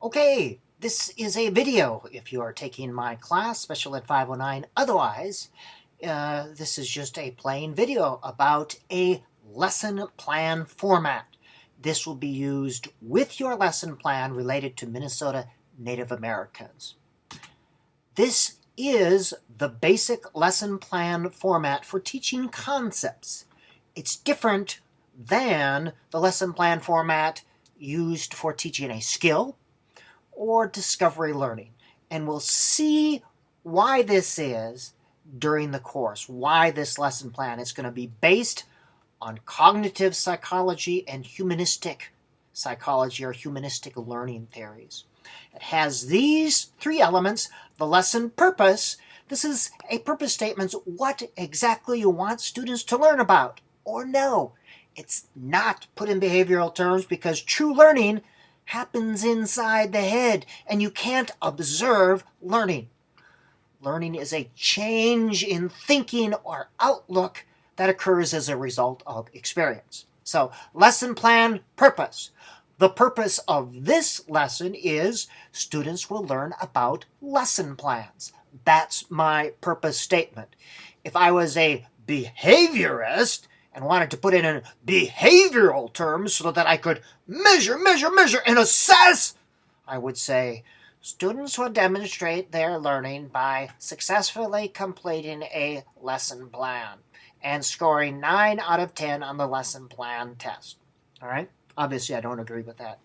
Okay, this is a video if you are taking my class, Special Ed 509. Otherwise, this is just a plain video about a lesson plan format. This will be used with your lesson plan related to Minnesota Native Americans. This is the basic lesson plan format for teaching concepts. It's different than the lesson plan format used for teaching a skill or discovery learning. And we'll see why this is during the course, why this lesson plan is going to be based on cognitive psychology and humanistic psychology or humanistic learning theories. It has these three elements: the lesson purpose. This is a purpose statement. What exactly you want students to learn about or know. It's not put in behavioral terms because true learning happens inside the head, and you can't observe learning. Learning is a change in thinking or outlook that occurs as a result of experience. So, lesson plan purpose. The purpose of this lesson is students will learn about lesson plans. That's my purpose statement. If I was a behaviorist and wanted to put it in behavioral terms so that I could measure, and assess, I would say students will demonstrate their learning by successfully completing a lesson plan and scoring 9 out of 10 on the lesson plan test. All right? Obviously, I don't agree with that.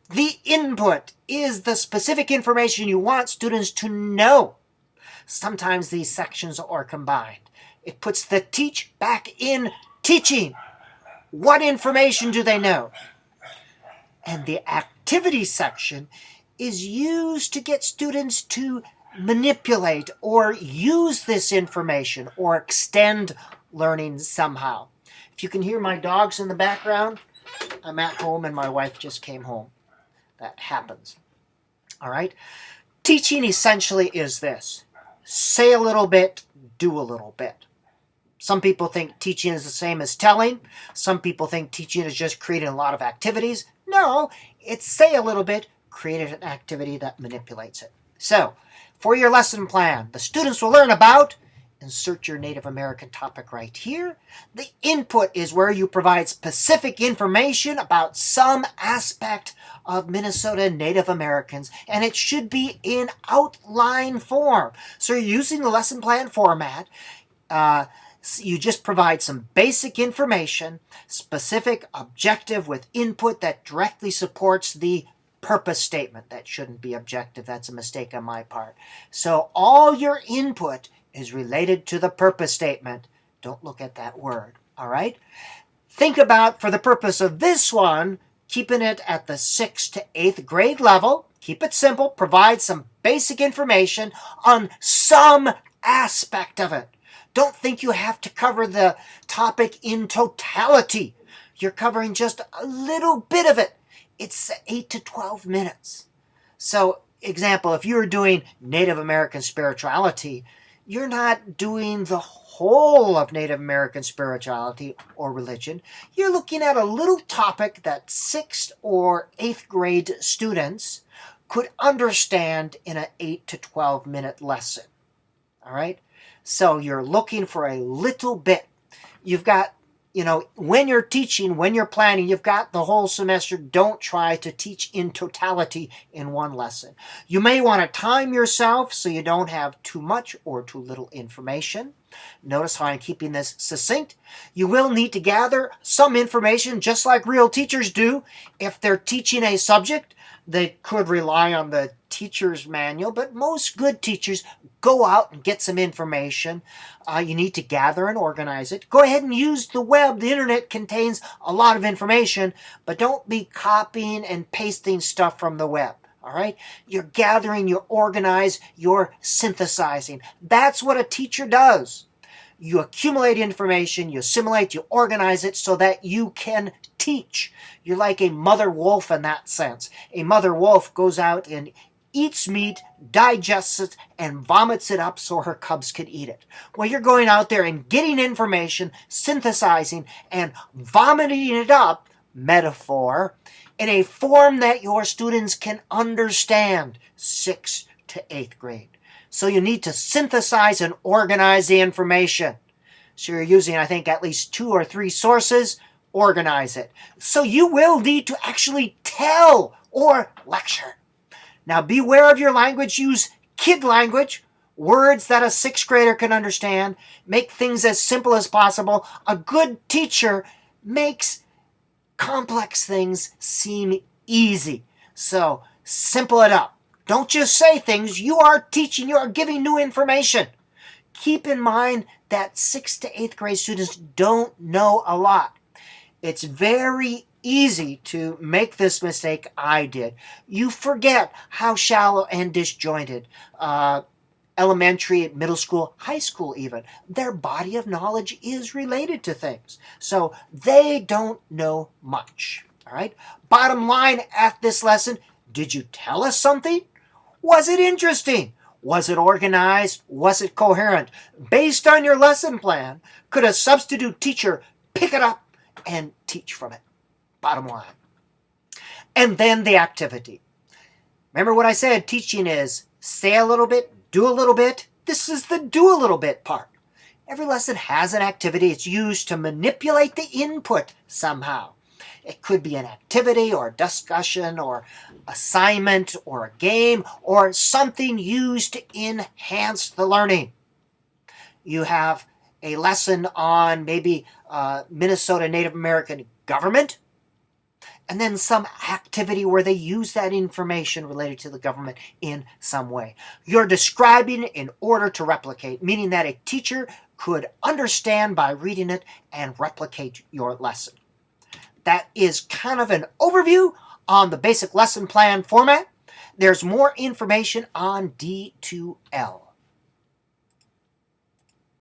The input is the specific information you want students to know. Sometimes these sections are combined. It puts the teach back in teaching. What information do they know? And the activity section is used to get students to manipulate or use this information or extend learning somehow. If you can hear my dogs in the background, I'm at home and my wife just came home. That happens. All right? Teaching essentially is this: say a little bit, do a little bit. Some people think teaching is the same as telling. Some people think teaching is just creating a lot of activities. No, it's say a little bit, create an activity that manipulates it. So, for your lesson plan, the students will learn about, insert your Native American topic right here. The input is where you provide specific information about some aspect of Minnesota Native Americans, and it should be in outline form. So you're using the lesson plan format. You just provide some basic information, specific objective with input that directly supports the purpose statement. That shouldn't be objective. That's a mistake on my part. So all your input is related to the purpose statement. Don't look at that word. All right? Think about, for the purpose of this one, keeping it at the 6th to 8th grade level. Keep it simple. Provide some basic information on some aspect of it. Don't think you have to cover the topic in totality. You're covering just a little bit of it. It's 8 to 12 minutes. So, example, if you're doing Native American spirituality, you're not doing the whole of Native American spirituality or religion. You're looking at a little topic that 6th or 8th grade students could understand in an 8 to 12 minute lesson. All right? So you're looking for a little bit. You've got, when you're teaching, when you're planning, you've got the whole semester. Don't try to teach in totality in one lesson. You may want to time yourself so you don't have too much or too little information. Notice how I'm keeping this succinct. You will need to gather some information just like real teachers do. If they're teaching a subject, they could rely on the teacher's manual, but most good teachers go out and get some information. You need to gather and organize it. Go ahead and use the web. The internet contains a lot of information, but don't be copying and pasting stuff from the web. All right? You're gathering, you're organized, you're synthesizing. That's what a teacher does. You accumulate information, you assimilate, you organize it so that you can teach. You're like a mother wolf in that sense. A mother wolf goes out and eats meat, digests it, and vomits it up so her cubs can eat it. Well, you're going out there and getting information, synthesizing, and vomiting it up, metaphor in a form that your students can understand, 6th to 8th grade. So you need to synthesize and organize the information. So you're using, I think, at least 2 or 3 sources. Organize it. So you will need to actually tell or lecture. Now beware of your language. Use kid language, words that a 6th grader can understand. Make things as simple as possible. A good teacher makes complex things seem easy. So simple it up. Don't just say things. You are teaching. You are giving new information. Keep in mind that 6th to 8th grade students don't know a lot. It's very easy to make this mistake. I did. You forget how shallow and disjointed elementary, middle school, high school even, their body of knowledge is related to things. So they don't know much. All right. Bottom line at this lesson, did you tell us something? Was it interesting? Was it organized? Was it coherent? Based on your lesson plan, could a substitute teacher pick it up and teach from it? Bottom line. And then the activity. Remember what I said, teaching is say a little bit, do a little bit. This is the do a little bit part. Every lesson has an activity. It's used to manipulate the input somehow. It could be an activity or a discussion or assignment or a game or something used to enhance the learning. You have a lesson on maybe Minnesota Native American government, and then some activity where they use that information related to the government in some way. You're describing in order to replicate, meaning that a teacher could understand by reading it and replicate your lesson. That is kind of an overview on the basic lesson plan format. There's more information on D2L.